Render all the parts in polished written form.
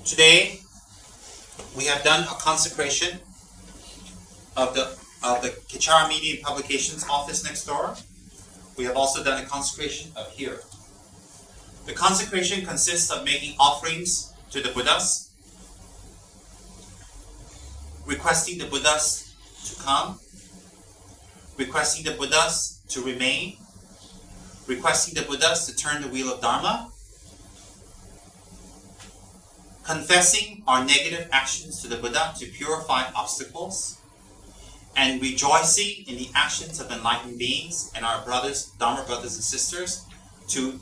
Today, we have done a consecration of the Kichara Media and Publications office next door. We have also done a consecration of here. The consecration consists of making offerings to the Buddhas, requesting the Buddhas to come, requesting the Buddhas to remain, requesting the Buddhas to turn the wheel of Dharma, confessing our negative actions to the Buddha to purify obstacles, and rejoicing in the actions of enlightened beings and our brothers, Dharma brothers and sisters, to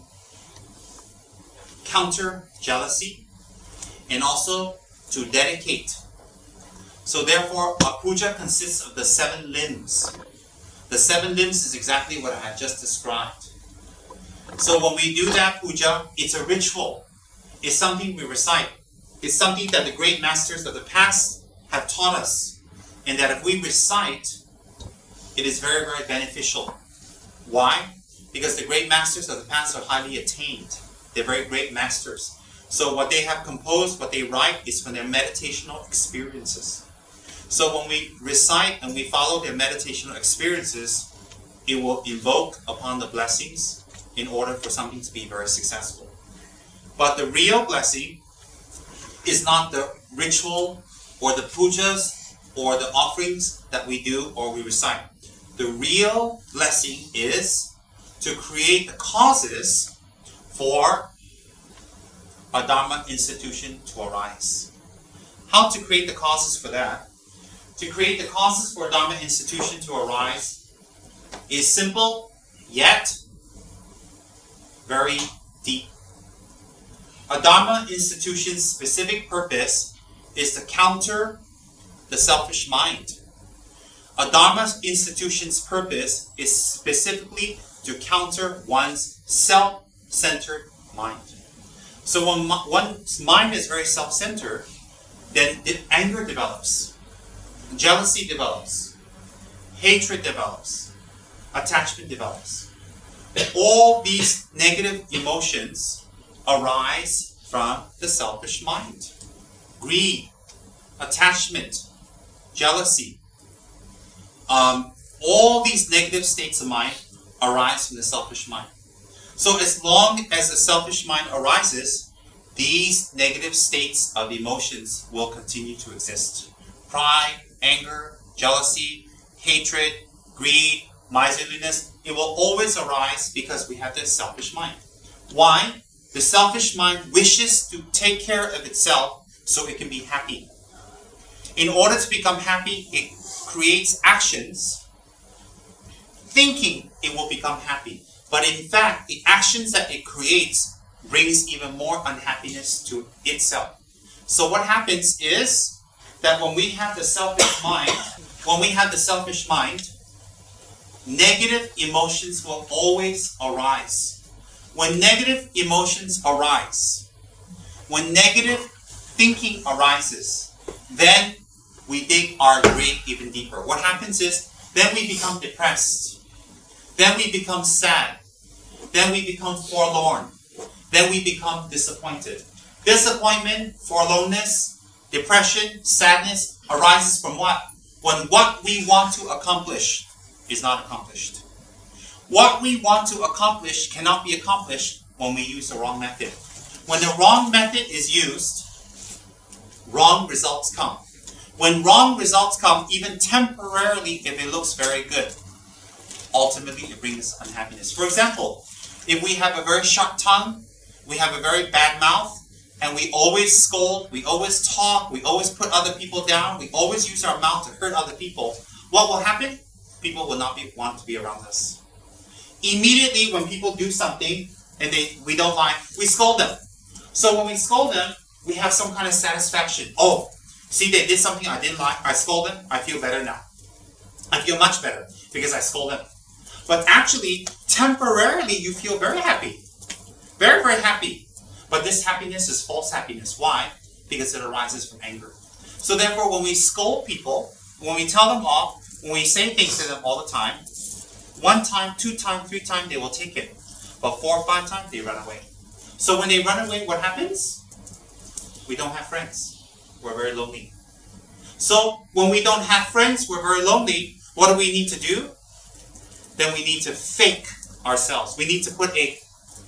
counter jealousy and also to dedicate. So therefore, our puja consists of the 7 limbs. The 7 limbs is exactly what I have just described. So when we do that puja, it's a ritual. It's something we recite. It's something that the great masters of the past have taught us. And that if we recite, it is very, very beneficial. Why? Because the great masters of the past are highly attained. They're very great masters. So what they have composed, what they write, is from their meditational experiences. So when we recite and we follow their meditational experiences, it will invoke upon the blessings in order for something to be very successful. But the real blessing is not the ritual or the pujas or the offerings that we do or we recite. The real blessing is to create the causes for a Dharma institution to arise. How to create the causes for that? To create the causes for a Dharma institution to arise is simple, yet very deep. A Dharma institution's specific purpose is to counter the selfish mind. A Dharma institution's purpose is specifically to counter one's self-centered mind. So when one's mind is very self-centered, then anger develops, jealousy develops, hatred develops, attachment develops. All these negative emotions arise from the selfish mind. Greed, attachment, jealousy. All these negative states of mind arise from the selfish mind. So as long as the selfish mind arises, these negative states of emotions will continue to exist. Pride, anger, jealousy, hatred, greed, miserliness, it will always arise because we have this selfish mind. Why? The selfish mind wishes to take care of itself so it can be happy. In order to become happy, it creates actions thinking it will become happy. But in fact, the actions that it creates brings even more unhappiness to itself. So what happens is that when we have the selfish mind, negative emotions will always arise. When negative emotions arise, when negative thinking arises, then we dig our grave even deeper. What happens is, then we become depressed. Then we become sad. Then we become forlorn. Then we become disappointed. Disappointment, forlornness, depression, sadness arises from what? When what we want to accomplish is not accomplished. What we want to accomplish cannot be accomplished when we use the wrong method. When the wrong method is used, wrong results come. When wrong results come, even temporarily, if it looks very good, ultimately it brings unhappiness. For example, if we have a very sharp tongue, we have a very bad mouth, and we always scold, we always talk, we always put other people down, we always use our mouth to hurt other people, what will happen? People will not want to be around us. Immediately when people do something and we don't like, we scold them. So when we scold them, we have some kind of satisfaction. Oh, see, they did something I didn't like, I scold them, I feel better now. I feel much better because I scold them. But actually, temporarily you feel very happy. Very, very happy. But this happiness is false happiness. Why? Because it arises from anger. So therefore, when we scold people, when we tell them off, when we say things to them all the time, 1 time, 2 times, 3 times, they will take it. But 4 or 5 times, they run away. So when they run away, what happens? We don't have friends. We're very lonely. So when we don't have friends, we're very lonely. What do we need to do? Then we need to fake ourselves. We need to put a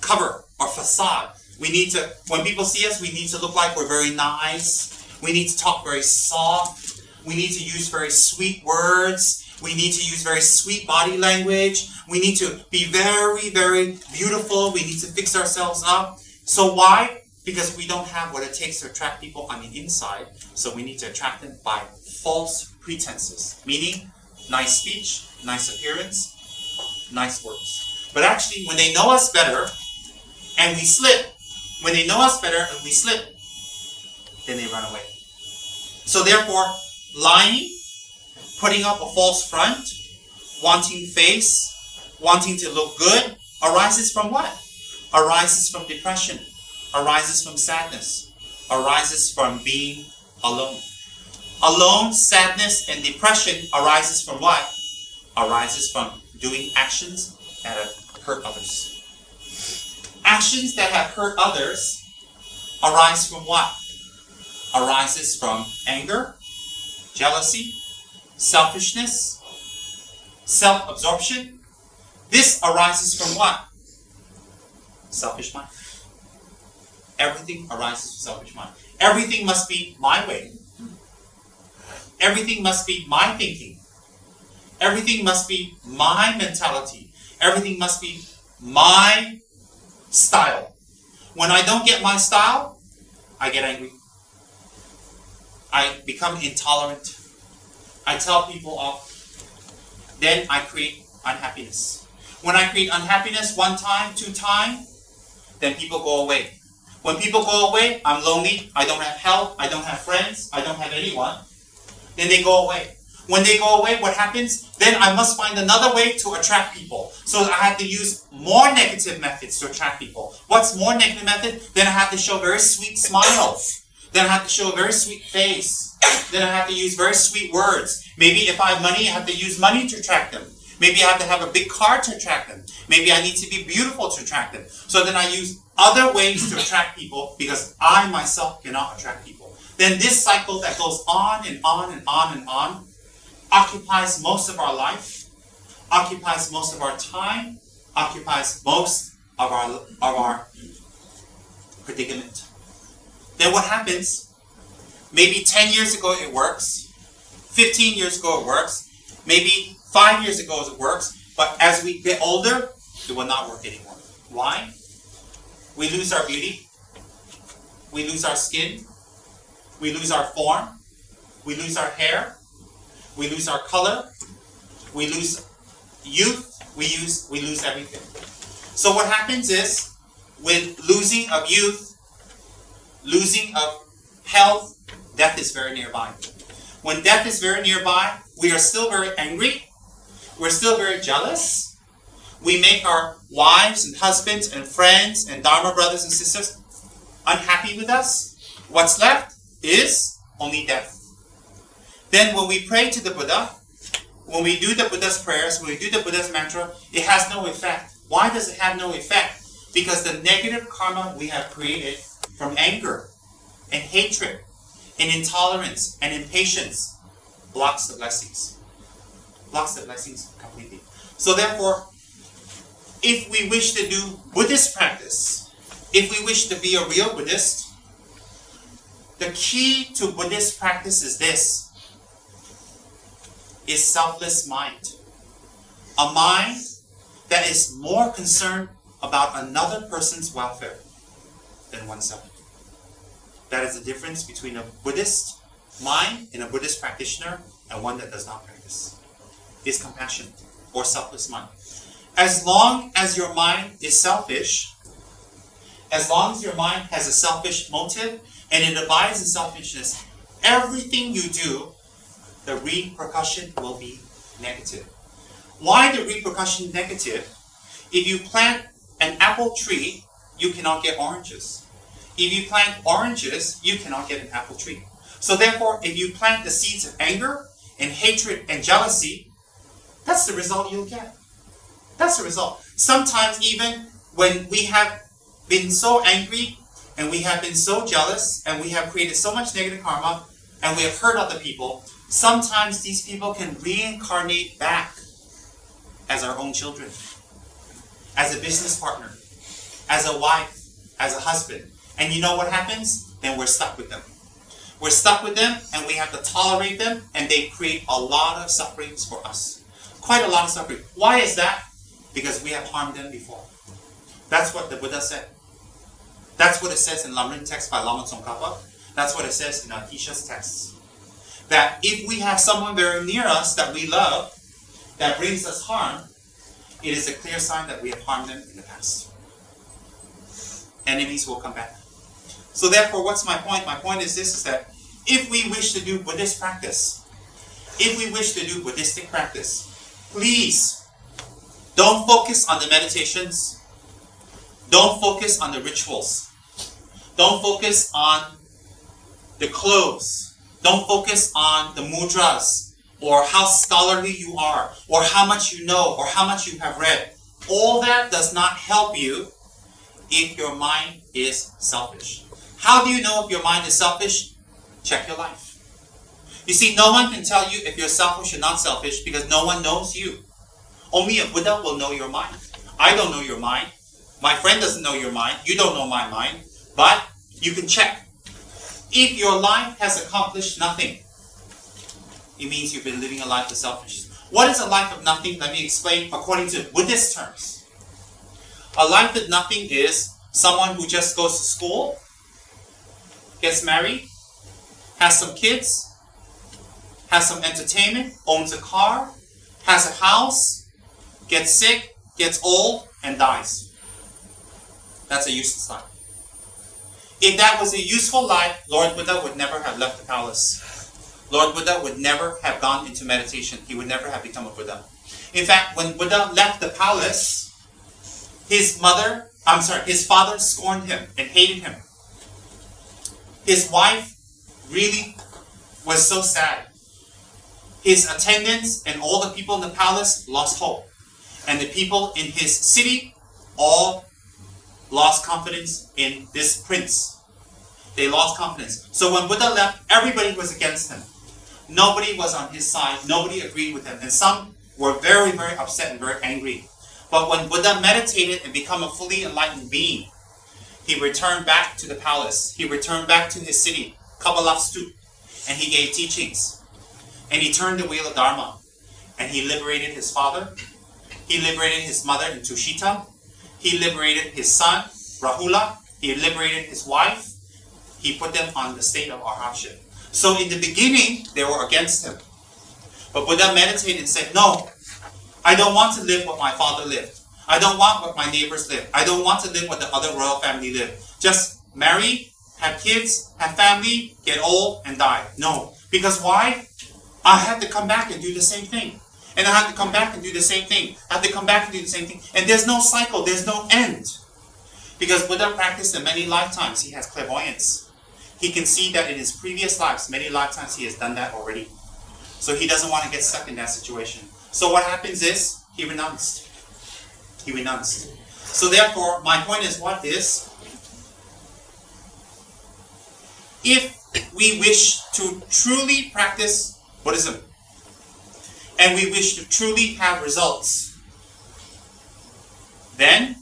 cover or facade. We need to, when people see us, we need to look like we're very nice. We need to talk very soft. We need to use very sweet words. We need to use very sweet body language. We need to be very, very beautiful. We need to fix ourselves up. So why? Because we don't have what it takes to attract people on the inside. So we need to attract them by false pretenses. Meaning, nice speech, nice appearance, nice words. But actually, when they know us better, and we slip, when they know us better and we slip, then they run away. So therefore, lying, putting up a false front, wanting face, wanting to look good, arises from what? Arises from depression, arises from sadness, arises from being alone. Alone, sadness, and depression arises from what? Arises from doing actions that have hurt others. Actions that have hurt others arise from what? Arises from anger, jealousy, selfishness, self-absorption. This arises from what? Selfish mind. Everything arises from selfish mind. Everything must be my way. Everything must be my thinking. Everything must be my mentality. Everything must be my style. When I don't get my style, I get angry. I become intolerant. I tell people off. Then I create unhappiness. When I create unhappiness 1 time, 2 times, then people go away. When people go away, I'm lonely. I don't have help. I don't have friends. I don't have anyone. Then they go away. When they go away, what happens? Then I must find another way to attract people. So I have to use more negative methods to attract people. What's more negative method? Then I have to show very sweet smiles. Then I have to show a very sweet face. Then I have to use very sweet words. Maybe if I have money, I have to use money to attract them. Maybe I have to have a big car to attract them. Maybe I need to be beautiful to attract them. So then I use other ways to attract people because I myself cannot attract people. Then this cycle that goes on and on and on and on occupies most of our life, occupies most of our time, occupies most of our predicament. Then what happens? Maybe 10 years ago it works, 15 years ago it works, maybe 5 years ago it works, but as we get older, it will not work anymore. Why? We lose our beauty, we lose our skin, we lose our form, we lose our hair, we lose our color, we lose youth, we lose everything. So what happens is, with losing of youth, losing of health, death is very nearby. When death is very nearby, we are still very angry, we're still very jealous, we make our wives and husbands and friends and Dharma brothers and sisters unhappy with us. What's left is only death. Then when we pray to the Buddha, when we do the Buddha's prayers, when we do the Buddha's mantra, it has no effect. Why does it have no effect? Because the negative karma we have created from anger and hatred and intolerance and impatience blocks the blessings. Blocks the blessings completely. So therefore, if we wish to do Buddhist practice, if we wish to be a real Buddhist, the key to Buddhist practice is this. Is selfless mind. A mind that is more concerned about another person's welfare than oneself. That is the difference between a Buddhist mind and a Buddhist practitioner and one that does not practice. Is compassion or selfless mind. As long as your mind is selfish, as long as your mind has a selfish motive and it abides in selfishness, everything you do, the repercussion will be negative. Why the repercussion negative? If you plant an apple tree, you cannot get oranges. If you plant oranges, you cannot get an apple tree. So therefore, if you plant the seeds of anger and hatred and jealousy, that's the result you'll get. That's the result. Sometimes even when we have been so angry and we have been so jealous, and we have created so much negative karma, and we have hurt other people, sometimes these people can reincarnate back as our own children, as a business partner, as a wife, as a husband. And you know what happens? Then we're stuck with them. We're stuck with them, and we have to tolerate them, and they create a lot of sufferings for us. Quite a lot of suffering. Why is that? Because we have harmed them before. That's what the Buddha said. That's what it says in Lamrim text by Lama Tsongkhapa. That's what it says in Atisha's texts. That if we have someone very near us that we love, that brings us harm, it is a clear sign that we have harmed them in the past. Enemies will come back. So therefore, what's my point? My point is this, is that if we wish to do Buddhist practice, if we wish to do Buddhistic practice, please don't focus on the meditations. Don't focus on the rituals. Don't focus on the clothes. Don't focus on the mudras, or how scholarly you are, or how much you know, or how much you have read. All that does not help you if your mind is selfish. How do you know if your mind is selfish? Check your life. You see, no one can tell you if you're selfish or not selfish, because no one knows you. Only a Buddha will know your mind. I don't know your mind. My friend doesn't know your mind. You don't know my mind. But you can check. If your life has accomplished nothing, it means you've been living a life of selfishness. What is a life of nothing? Let me explain according to Buddhist terms. A life of nothing is someone who just goes to school, gets married, has some kids, has some entertainment, owns a car, has a house, gets sick, gets old, and dies. That's a useless life. If that was a useful life, Lord Buddha would never have left the palace. Lord Buddha would never have gone into meditation. He would never have become a Buddha. In fact, when Buddha left the palace, his father scorned him and hated him. His wife really was so sad. His attendants and all the people in the palace lost hope. And the people in his city all lost confidence in this prince. They lost confidence. So when Buddha left, everybody was against him. Nobody was on his side. Nobody agreed with him. And some were very, very upset and very angry. But when Buddha meditated and became a fully enlightened being, he returned back to the palace. He returned back to his city, Kabbalastut, and he gave teachings. And he turned the wheel of Dharma. And he liberated his father. He liberated his mother in Tushita. He liberated his son, Rahula. He liberated his wife. He put them on the state of arhatship. So in the beginning, they were against him. But Buddha meditated and said, no, I don't want to live what my father lived. I don't want what my neighbors live. I don't want to live what the other royal family lived. Just marry, have kids, have family, get old, and die. No. Because why? I have to come back and do the same thing. And I have to come back and do the same thing. I have to come back and do the same thing. And there's no cycle. There's no end. Because Buddha practiced in many lifetimes. He has clairvoyance. He can see that in his previous lives, many lifetimes, he has done that already. So he doesn't want to get stuck in that situation. So what happens is, he renounced. He renounced. So therefore, my point is, what is? If we wish to truly practice Buddhism, and we wish to truly have results, then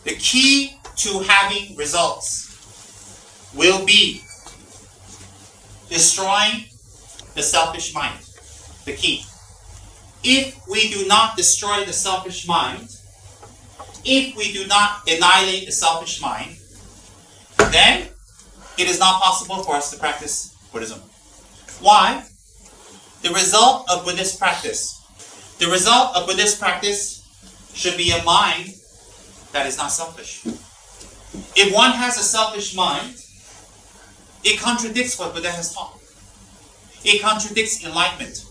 the key to having results will be destroying the selfish mind. The key. If we do not destroy the selfish mind, if we do not annihilate the selfish mind, then it is not possible for us to practice Buddhism. Why? The result of Buddhist practice. The result of Buddhist practice should be a mind that is not selfish. If one has a selfish mind, it contradicts what Buddha has taught. It contradicts enlightenment.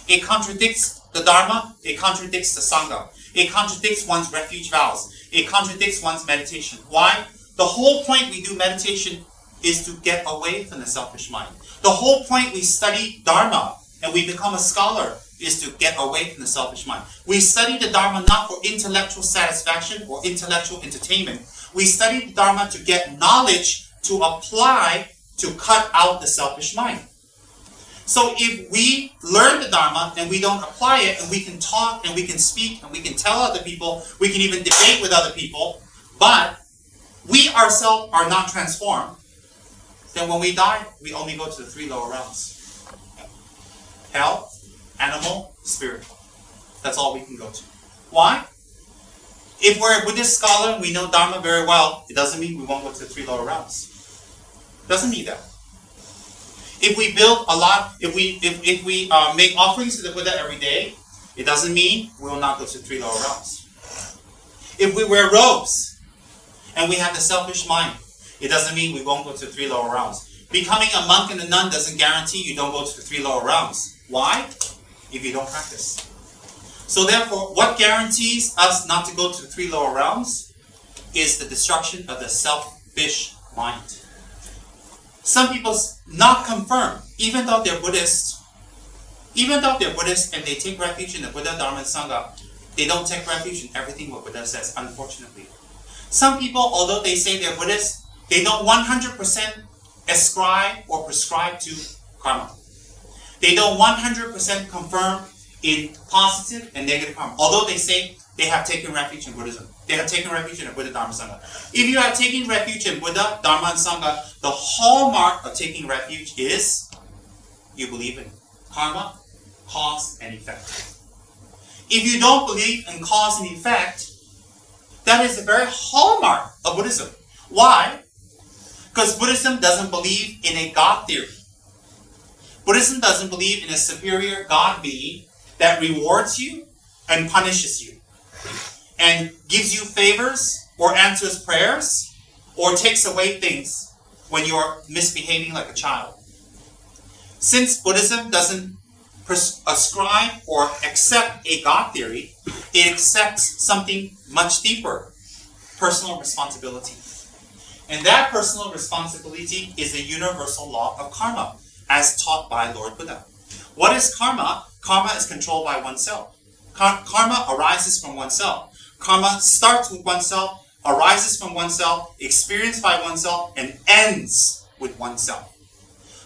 It contradicts the Dharma. It contradicts the Sangha. It contradicts one's refuge vows. It contradicts one's meditation. Why? The whole point we do meditation is to get away from the selfish mind. The whole point we study Dharma and we become a scholar is to get away from the selfish mind. We study the Dharma not for intellectual satisfaction or intellectual entertainment. We study the Dharma to get knowledge to apply to cut out the selfish mind. So if we learn the Dharma and we don't apply it, and we can talk and we can speak and we can tell other people, we can even debate with other people, but we ourselves are not transformed, then when we die, we only go to the three lower realms. Hell, animal, spiritual. That's all we can go to. Why? If we're a Buddhist scholar and we know Dharma very well, it doesn't mean we won't go to the three lower realms. Doesn't mean that. If we build a lot, if we make offerings to the Buddha every day, it doesn't mean we will not go to three lower realms. If we wear robes and we have the selfish mind, it doesn't mean we won't go to three lower realms. Becoming a monk and a nun doesn't guarantee you don't go to the three lower realms. Why? If you don't practice. So therefore, what guarantees us not to go to the three lower realms is the destruction of the selfish mind. Some people not confirm, even though they're Buddhists and they take refuge in the Buddha, Dharma, and Sangha, they don't take refuge in everything what Buddha says, unfortunately. Some people, although they say they're Buddhists, they don't 100% ascribe or prescribe to karma. They don't 100% confirm in positive and negative karma, although they say they have taken refuge in Buddhism. They have taken refuge in the Buddha, Dharma, Sangha. If you have taken refuge in Buddha, Dharma, and Sangha, the hallmark of taking refuge is you believe in karma, cause, and effect. If you don't believe in cause and effect, that is the very hallmark of Buddhism. Why? Because Buddhism doesn't believe in a God theory. Buddhism doesn't believe in a superior God being that rewards you and punishes you, and gives you favors or answers prayers or takes away things when you're misbehaving like a child. Since Buddhism doesn't ascribe or accept a God theory, it accepts something much deeper, personal responsibility. And that personal responsibility is a universal law of karma, as taught by Lord Buddha. What is karma? Karma is controlled by oneself. Karma arises from oneself. Karma starts with oneself, arises from oneself, experienced by oneself, and ends with oneself.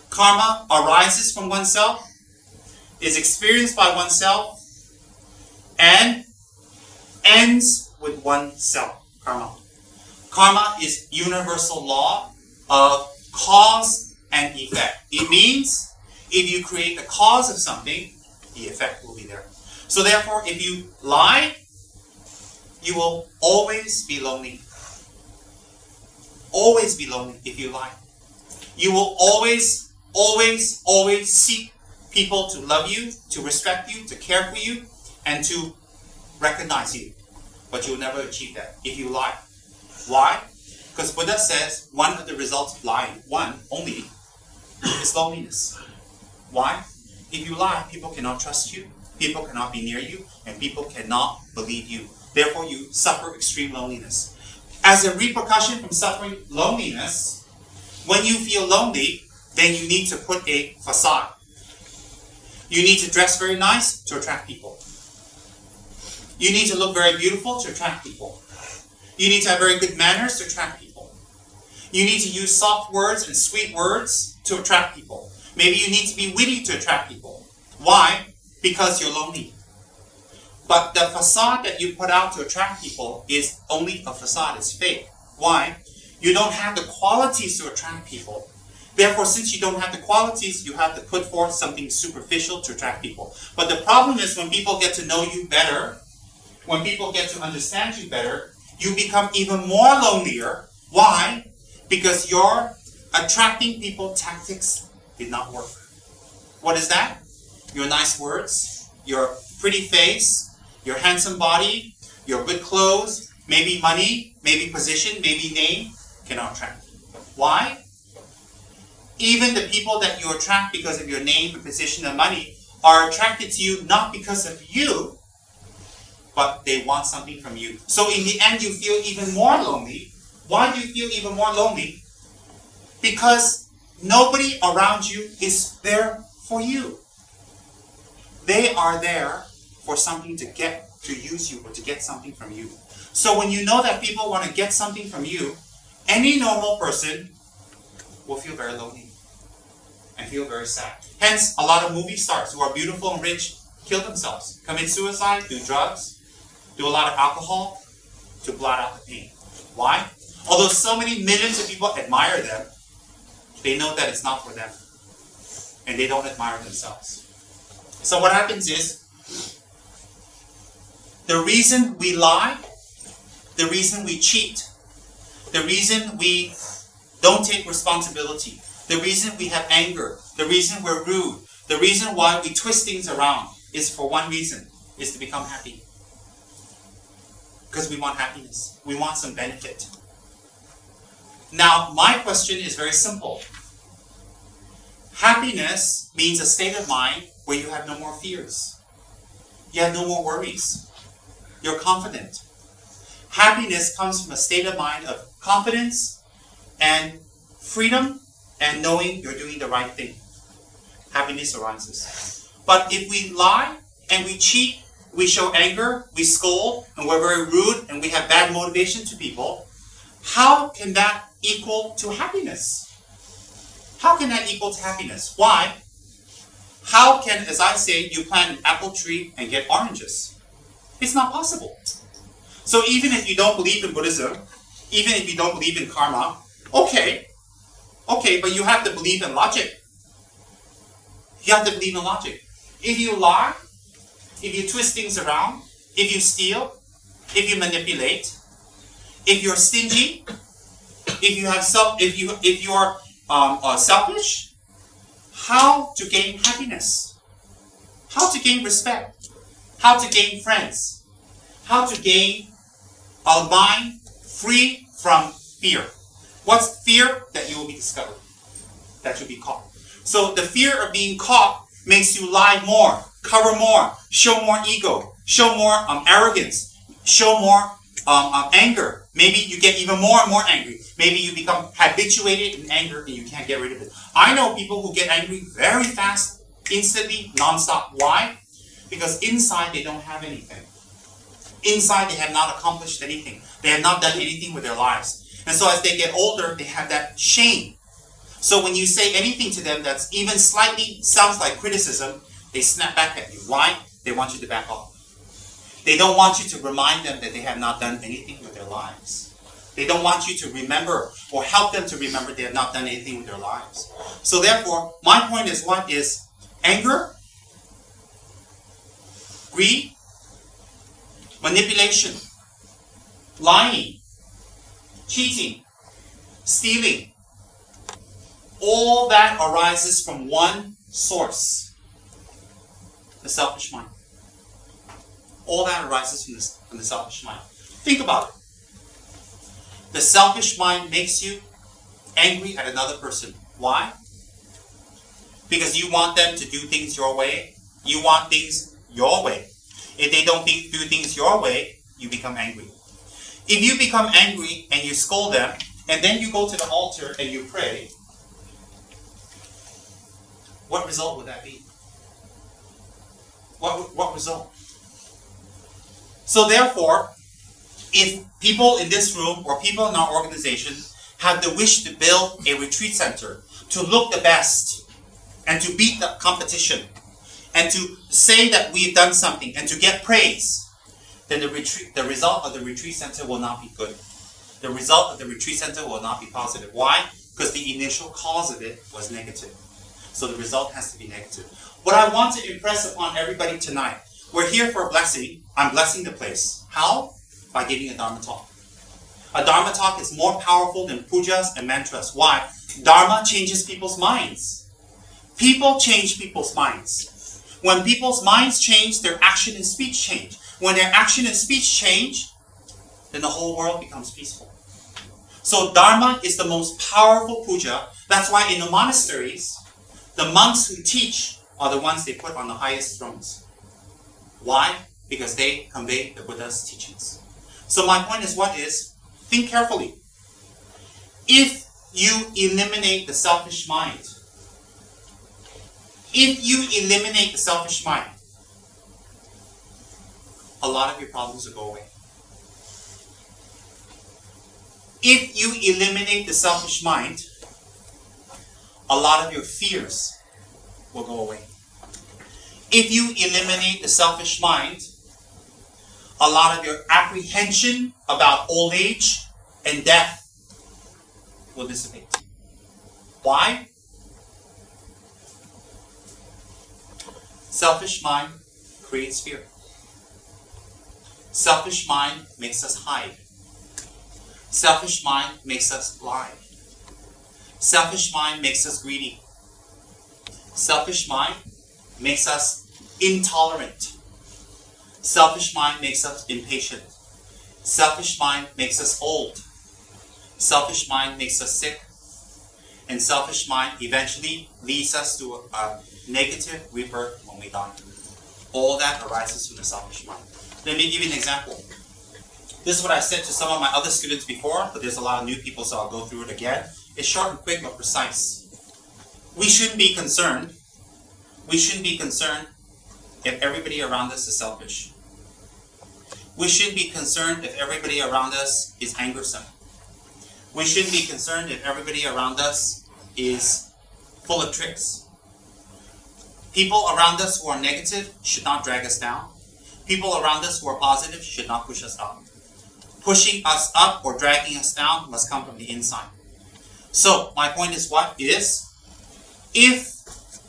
Karma arises from oneself, is experienced by oneself, and ends with oneself. Karma. Karma is universal law of cause and effect. It means if you create the cause of something, the effect will be there. So therefore, if you lie, you will always be lonely. Always be lonely if you lie. You will always seek people to love you, to respect you, to care for you, and to recognize you. But you will never achieve that if you lie. Why? Because Buddha says one of the results of lying, one only, is loneliness. Why? If you lie, people cannot trust you, people cannot be near you, and people cannot believe you. Therefore, you suffer extreme loneliness. As a repercussion from suffering loneliness, when you feel lonely, then you need to put a facade. You need to dress very nice to attract people. You need to look very beautiful to attract people. You need to have very good manners to attract people. You need to use soft words and sweet words to attract people. Maybe you need to be witty to attract people. Why? Because you're lonely. But the facade that you put out to attract people is only a facade, it's fake. Why? You don't have the qualities to attract people. Therefore, since you don't have the qualities, you have to put forth something superficial to attract people. But the problem is when people get to know you better, when people get to understand you better, you become even more lonelier. Why? Because your attracting people tactics did not work. What is that? Your nice words, your pretty face, your handsome body, your good clothes, maybe money, maybe position, maybe name, cannot attract. Why? Even the people that you attract because of your name, your position, and money are attracted to you not because of you, but they want something from you. So in the end, you feel even more lonely. Why do you feel even more lonely? Because nobody around you is there for you. They are there for something to use you or to get something from you. So when you know that people want to get something from you, any normal person will feel very lonely and feel very sad. Hence, a lot of movie stars who are beautiful and rich kill themselves, commit suicide, do drugs, do a lot of alcohol to blot out the pain. Why? Although so many millions of people admire them, they know that it's not for them. And they don't admire themselves. So what happens is, the reason we lie, the reason we cheat, the reason we don't take responsibility, the reason we have anger, the reason we're rude, the reason why we twist things around is for one reason, is to become happy. Because we want happiness. We want some benefit. Now, my question is very simple. Happiness means a state of mind where you have no more fears. You have no more worries. You're confident. Happiness comes from a state of mind of confidence and freedom and knowing you're doing the right thing. Happiness arises. But if we lie and we cheat, we show anger, we scold, and we're very rude, and we have bad motivation to people, how can that equal to happiness? How can that equal to happiness? Why? How can, as I say, you plant an apple tree and get oranges? It's not possible. So even if you don't believe in Buddhism, even if you don't believe in karma, okay, but you have to believe in logic. You have to believe in logic. If you lie, if you twist things around, if you steal, if you manipulate, if you're stingy, if you are selfish, how to gain happiness? How to gain respect? How to gain friends? How to gain a mind free from fear? What's fear? That you will be discovered. That you'll be caught. So the fear of being caught makes you lie more, cover more, show more ego, show more arrogance, show more anger. Maybe you get even more and more angry. Maybe you become habituated in anger and you can't get rid of it. I know people who get angry very fast, instantly, non-stop. Why? Because inside they don't have anything. Inside they have not accomplished anything. They have not done anything with their lives. And so as they get older, they have that shame. So when you say anything to them that's even slightly sounds like criticism, they snap back at you. Why? They want you to back off. They don't want you to remind them that they have not done anything with their lives. They don't want you to remember or help them to remember they have not done anything with their lives. So therefore, my point is, what is anger, greed, manipulation, lying, cheating, stealing, all that arises from one source, the selfish mind. All that arises from the selfish mind. Think about it. The selfish mind makes you angry at another person. Why? Because you want them to do things your way. You want things your way. If they don't do things your way, you become angry. If you become angry and you scold them, and then you go to the altar and you pray, what result would that be? What result? So therefore, if people in this room or people in our organization have the wish to build a retreat center, to look the best, and to beat the competition, and to say that we've done something, and to get praise, then the result of the retreat center will not be good. The result of the retreat center will not be positive. Why? Because the initial cause of it was negative. So the result has to be negative. What I want to impress upon everybody tonight, we're here for a blessing. I'm blessing the place. How? By giving a Dharma talk. A Dharma talk is more powerful than pujas and mantras. Why? Dharma changes people's minds. People change people's minds. When people's minds change, their action and speech change. When their action and speech change, then the whole world becomes peaceful. So Dharma is the most powerful puja. That's why in the monasteries, the monks who teach are the ones they put on the highest thrones. Why? Because they convey the Buddha's teachings. So my point is, what is? Think carefully. If you eliminate the selfish mind, a lot of your problems will go away. If you eliminate the selfish mind, a lot of your fears will go away. If you eliminate the selfish mind, a lot of your apprehension about old age and death will dissipate. Why? Selfish mind creates fear. Selfish mind makes us hide. Selfish mind makes us lie. Selfish mind makes us greedy. Selfish mind makes us intolerant. Selfish mind makes us impatient. Selfish mind makes us old. Selfish mind makes us sick. And selfish mind eventually leads us to a negative rebirth when we die. All that arises from the selfish mind. Let me give you an example. This is what I said to some of my other students before, but there's a lot of new people, so I'll go through it again. It's short and quick but precise. We shouldn't be concerned. We shouldn't be concerned if everybody around us is selfish. We shouldn't be concerned if everybody around us is angersome. We shouldn't be concerned if everybody around us is full of tricks. People around us who are negative should not drag us down. People around us who are positive should not push us up. Pushing us up or dragging us down must come from the inside. So, my point is what? Is if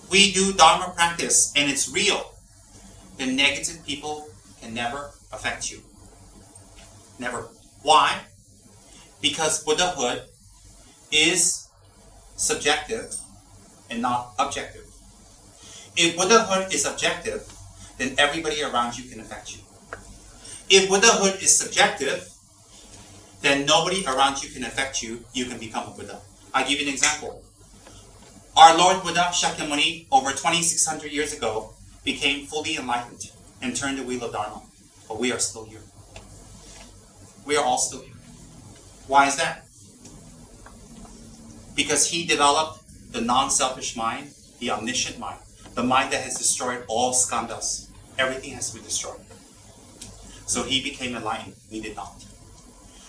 we do Dharma practice and it's real, then negative people can never affect you. Never. Why? Because Buddhahood is subjective and not objective. If Buddhahood is objective, then everybody around you can affect you. If Buddhahood is subjective, then nobody around you can affect you. You can become a Buddha. I'll give you an example. Our Lord Buddha Shakyamuni, over 2,600 years ago, became fully enlightened and turned the wheel of Dharma. But we are still here. We are all still here. Why is that? Because he developed the non-selfish mind, the omniscient mind, the mind that has destroyed all skandhas. Everything has to be destroyed. So he became enlightened. We did not.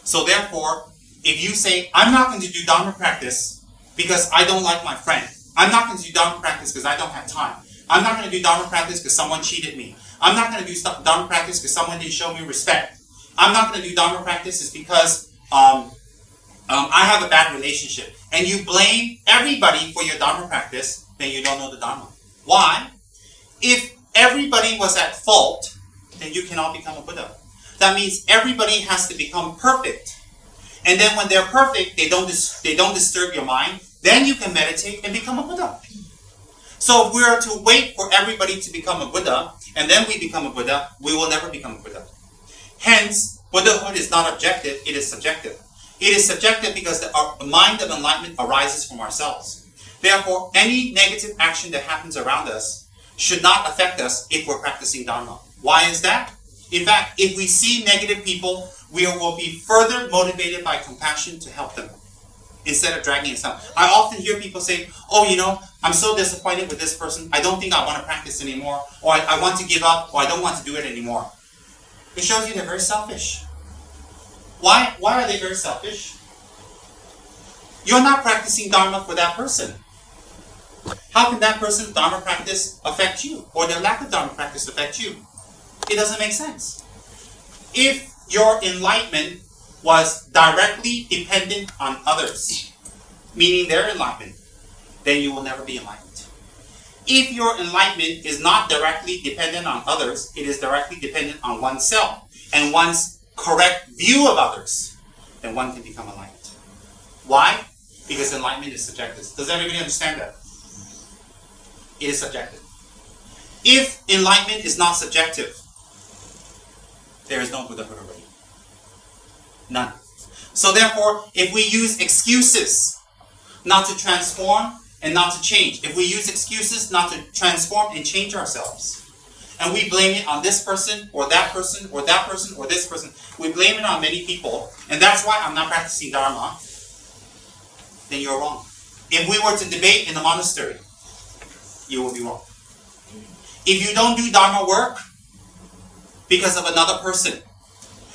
So therefore, if you say, I'm not going to do Dharma practice because I don't like my friend. I'm not going to do Dharma practice because I don't have time. I'm not going to do Dharma practice because someone cheated me. I'm not going to do Dharma practice because someone didn't show me respect. I'm not going to do Dharma practice because I have a bad relationship. And you blame everybody for your Dharma practice, then you don't know the Dharma. Why? If everybody was at fault, then you cannot become a Buddha. That means everybody has to become perfect. And then when they're perfect, they don't disturb your mind. Then you can meditate and become a Buddha. So if we are to wait for everybody to become a Buddha, and then we become a Buddha, we will never become a Buddha. Hence, Buddhahood is not objective, it is subjective. It is subjective because the mind of enlightenment arises from ourselves. Therefore, any negative action that happens around us should not affect us if we're practicing Dharma. Why is that? In fact, if we see negative people, we will be further motivated by compassion to help them instead of dragging us down. I often hear people say, oh, I'm so disappointed with this person. I don't think I want to practice anymore. Or I want to give up. Or I don't want to do it anymore. It shows you they're very selfish. Why are they very selfish? You're not practicing Dharma for that person. How can that person's Dharma practice affect you? Or their lack of Dharma practice affect you? It doesn't make sense. If your enlightenment was directly dependent on others, meaning their enlightenment, then you will never be enlightened. If your enlightenment is not directly dependent on others, it is directly dependent on oneself and one's correct view of others, then one can become enlightened. Why? Because enlightenment is subjective. Does everybody understand that? It is subjective. If enlightenment is not subjective, there is no Buddhahood already. None. So therefore, if we use excuses not to transform and not to change, if we use excuses not to transform and change ourselves, and we blame it on this person, or that person, or that person, or this person, we blame it on many people, and that's why I'm not practicing Dharma, then you're wrong. If we were to debate in a monastery, you will be wrong. If you don't do Dharma work because of another person,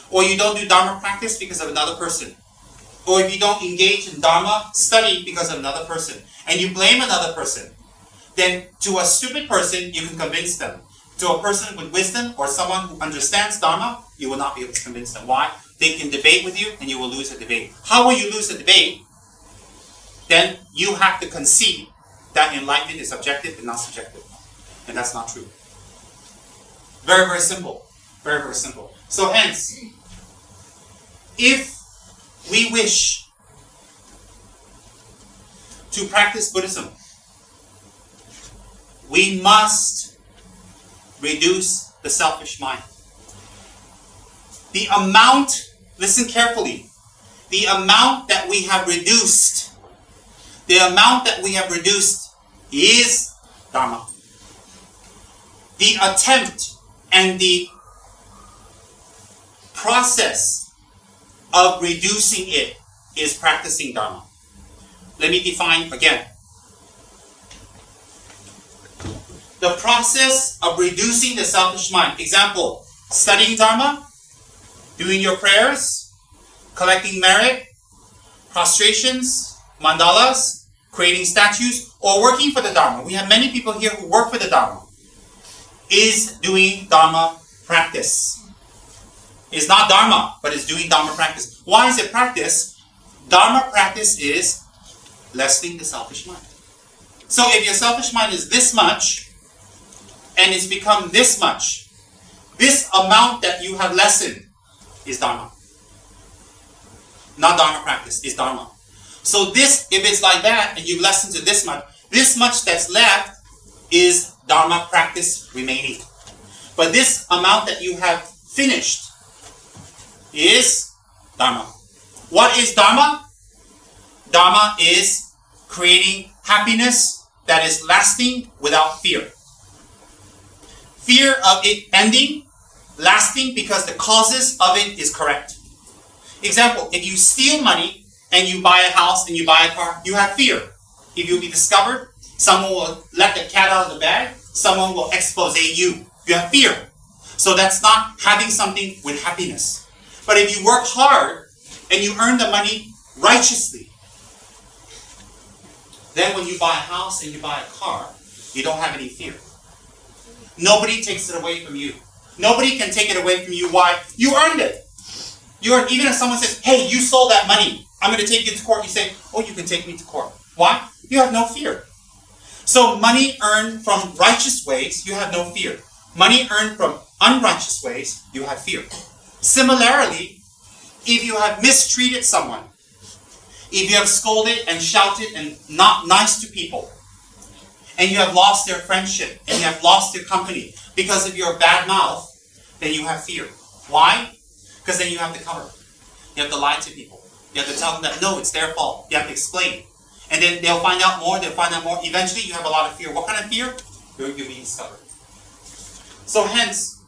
or you don't do Dharma practice because of another person, or if you don't engage in Dharma study because of another person, and you blame another person, then to a stupid person, you can convince them. To a person with wisdom or someone who understands Dharma, you will not be able to convince them. Why? They can debate with you and you will lose a debate. How will you lose a debate? Then you have to concede that enlightenment is objective and not subjective. And that's not true. Very, very simple. Very, very simple. So hence, if we wish to practice Buddhism, we must reduce the selfish mind. The amount, listen carefully, the amount that we have reduced, is Dharma. The attempt and the process of reducing it is practicing Dharma. Let me define again. The process of reducing the selfish mind. Example, studying Dharma, doing your prayers, collecting merit, prostrations, mandalas, creating statues, or working for the Dharma. We have many people here who work for the Dharma. Is doing Dharma practice. It's not Dharma, but it's doing Dharma practice. Why is it practice? Dharma practice is lessening the selfish mind. So if your selfish mind is this much, and it's become this much, this amount that you have lessened is Dharma. Not Dharma practice, is Dharma. So this, if it's like that, and you've lessened to this much that's left is Dharma practice remaining. But this amount that you have finished is Dharma. What is Dharma? Dharma is creating happiness that is lasting without fear. Fear of it ending, lasting because the causes of it is correct. Example, if you steal money and you buy a house and you buy a car, you have fear. If you'll be discovered, someone will let the cat out of the bag, someone will expose you. You have fear. So that's not having something with happiness. But if you work hard and you earn the money righteously, then when you buy a house and you buy a car, you don't have any fear. Nobody takes it away from you. Nobody can take it away from you. Why? You earned it. Even if someone says, hey, you stole that money, I'm going to take you to court, you say, oh, you can take me to court. Why? You have no fear. So money earned from righteous ways, you have no fear. Money earned from unrighteous ways, you have fear. Similarly, if you have mistreated someone, if you have scolded and shouted and not nice to people, and you have lost their friendship, and you have lost their company because of your bad mouth, then you have fear. Why? Because then you have to cover. You have to lie to people. You have to tell them that, no, it's their fault. You have to explain. And then they'll find out more, Eventually, you have a lot of fear. What kind of fear? You'll be discovered. So hence,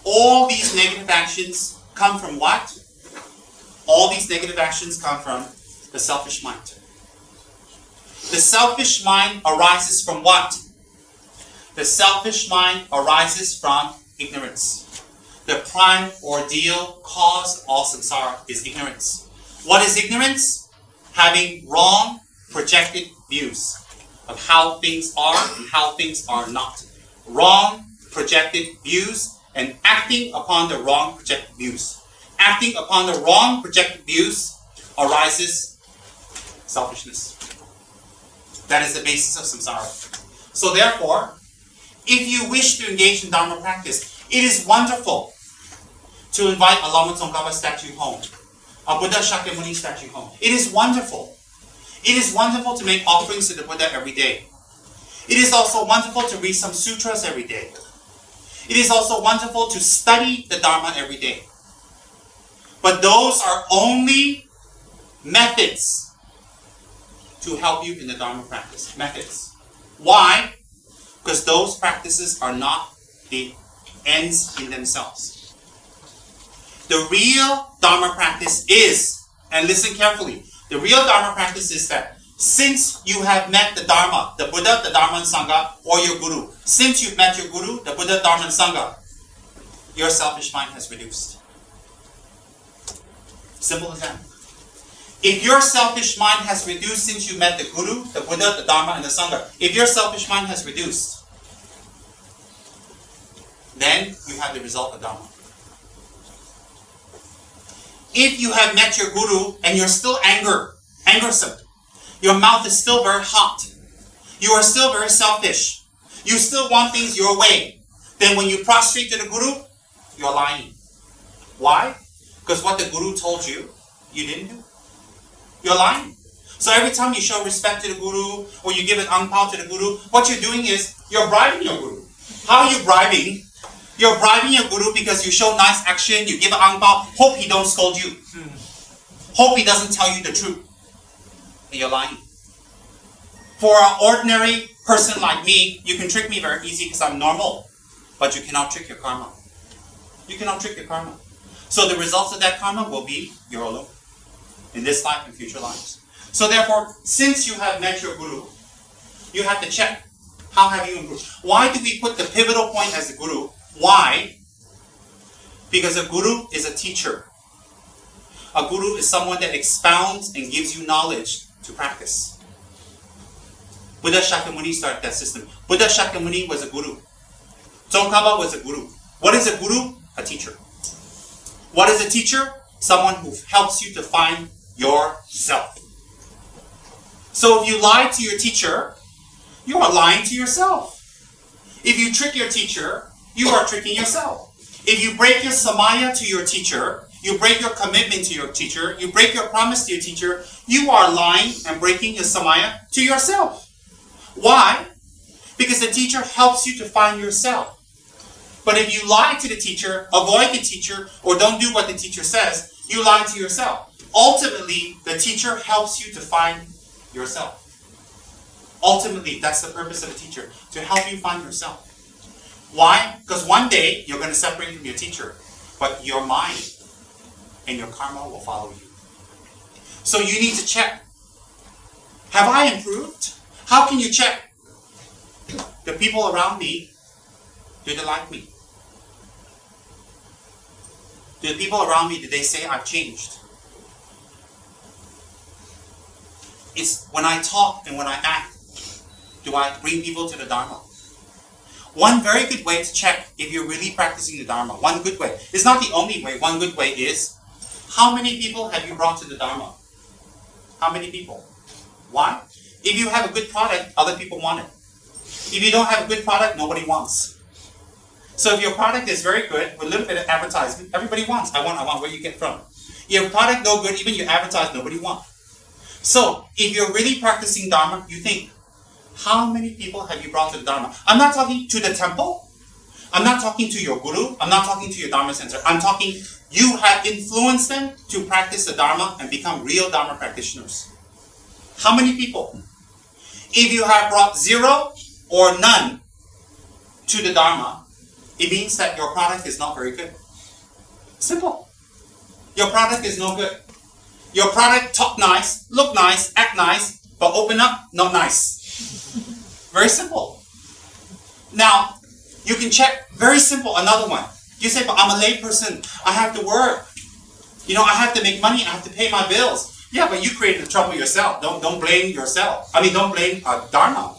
all these negative actions come from what? All these negative actions come from the selfish mind. The selfish mind arises from what? The selfish mind arises from ignorance. The prime ordeal cause of all samsara is ignorance. What is ignorance? Having wrong projected views of how things are and how things are not. Wrong projected views and acting upon the wrong projected views. Acting upon the wrong projected views arises selfishness. That is the basis of samsara. So therefore, if you wish to engage in Dharma practice, it is wonderful to invite a Lama Tsongkhapa statue home, a Buddha Shakyamuni statue home. It is wonderful. It is wonderful to make offerings to the Buddha every day. It is also wonderful to read some sutras every day. It is also wonderful to study the Dharma every day. But those are only methods to help you in the Dharma practice. Methods. Why? Because those practices are not the ends in themselves. The real Dharma practice is, and listen carefully, the real Dharma practice is that since you have met the Dharma, the Buddha, the Dharma and Sangha, or your Guru, since you've met your Guru, the Buddha, Dharma and Sangha, your selfish mind has reduced. Simple as that. If your selfish mind has reduced since you met the Guru, the Buddha, the Dharma, and the Sangha, if your selfish mind has reduced, then you have the result of Dharma. If you have met your Guru and you're still angersome, your mouth is still very hot, you are still very selfish, you still want things your way, then when you prostrate to the Guru, you're lying. Why? Because what the Guru told you, you didn't do. You're lying. So every time you show respect to the Guru or you give an ang pao to the Guru, what you're doing is you're bribing your Guru. How are you bribing? You're bribing your Guru because you show nice action, you give an ang pao, hope he don't scold you. Hope he doesn't tell you the truth. And you're lying. For an ordinary person like me, you can trick me very easy because I'm normal. But you cannot trick your karma. You cannot trick your karma. So the results of that karma will be you're alone. In this life and future lives. So therefore, since you have met your Guru, you have to check, how have you improved? Why do we put the pivotal point as the Guru? Why? Because a Guru is a teacher. A Guru is someone that expounds and gives you knowledge to practice. Buddha Shakyamuni started that system. Buddha Shakyamuni was a Guru. Tsongkhapa was a Guru. What is a Guru? A teacher. What is a teacher? Someone who helps you to find yourself. So if you lie to your teacher, you are lying to yourself. If you trick your teacher, you are tricking yourself. If you break your samaya to your teacher, you break your commitment to your teacher, you break your promise to your teacher, you are lying and breaking your samaya to yourself. Why? Because the teacher helps you to find yourself. But if you lie to the teacher, avoid the teacher, or don't do what the teacher says, you lie to yourself. Ultimately, the teacher helps you to find yourself. Ultimately, that's the purpose of a teacher, to help you find yourself. Why? Because one day, you're going to separate from your teacher, but your mind and your karma will follow you. So you need to check. Have I improved? How can you check? The people around me, do they like me? Do the people around me, did they say I've changed? It's when I talk and when I act, do I bring people to the Dharma? One very good way to check if you're really practicing the Dharma, one good way, it's not the only way, one good way is, how many people have you brought to the Dharma? How many people? Why? If you have a good product, other people want it. If you don't have a good product, nobody wants. So if your product is very good, with a little bit of advertisement, everybody wants. I want, where you get from. Your product no good, even you advertise, nobody wants. So if you're really practicing Dharma, you think, how many people have you brought to the Dharma? I'm not talking to the temple. I'm not talking to your Guru. I'm not talking to your Dharma center. I'm talking, you have influenced them to practice the Dharma and become real Dharma practitioners. How many people? If you have brought 0 or none to the Dharma, it means that your product is not very good. Simple. Your product is no good. Your product talk nice, look nice, act nice, but open up, not nice. Very simple. Now, you can check, very simple, another one. You say, but I'm a lay person. I have to work. I have to make money. I have to pay my bills. Yeah, but you created the trouble yourself. Don't blame yourself. Don't blame Dharma.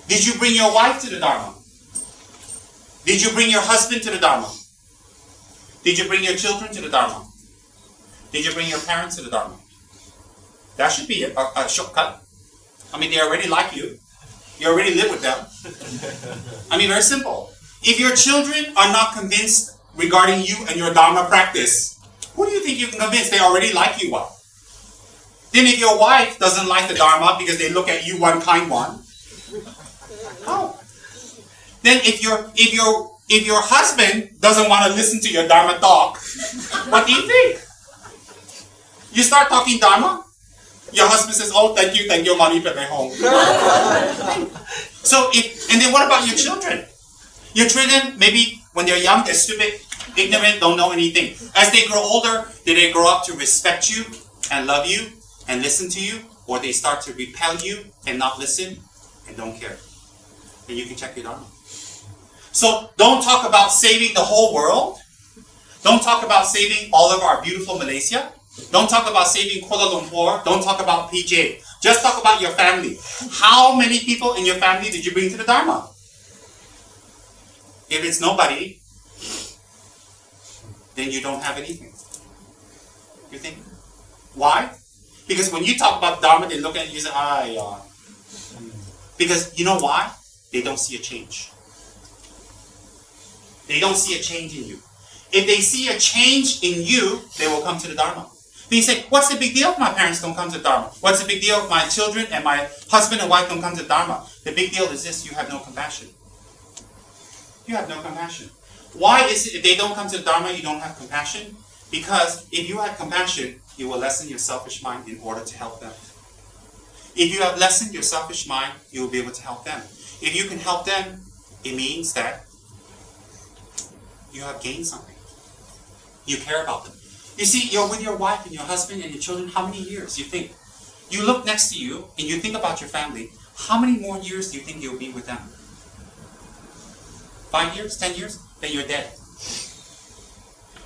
Did you bring your wife to the Dharma? Did you bring your husband to the Dharma? Did you bring your children to the Dharma? Did you bring your parents to the Dharma? That should be a shortcut. They already like you. You already live with them. Very simple. If your children are not convinced regarding you and your Dharma practice, who do you think you can convince? They already like you well. Then if your wife doesn't like the Dharma because they look at you one kind one, how? Then if your husband doesn't want to listen to your Dharma talk, what do you think? You start talking Dharma, your husband says, oh, thank you, money for my home. And then what about your children? Your children, maybe when they're young, they're stupid, ignorant, don't know anything. As they grow older, do they grow up to respect you and love you and listen to you? Or they start to repel you and not listen and don't care? Then you can check your Dharma. So don't talk about saving the whole world. Don't talk about saving all of our beautiful Malaysia. Don't talk about saving Kuala Lumpur. Don't talk about PJ. Just talk about your family. How many people in your family did you bring to the Dharma? If it's nobody, then you don't have anything. You think? Why? Because when you talk about Dharma, they look at you and say, yeah. Because you know why? They don't see a change. They don't see a change in you. If they see a change in you, they will come to the Dharma. Then you say, what's the big deal if my parents don't come to the Dharma? What's the big deal if my children and my husband and wife don't come to the Dharma? The big deal is this: you have no compassion. You have no compassion. Why is it if they don't come to the Dharma, you don't have compassion? Because if you have compassion, you will lessen your selfish mind in order to help them. If you have lessened your selfish mind, you will be able to help them. If you can help them, it means that you have gained something. You care about them. You see, you're with your wife and your husband and your children, how many years? You think? You look next to you and you think about your family. How many more years do you think you'll be with them? 5 years? 10 years? Then you're dead.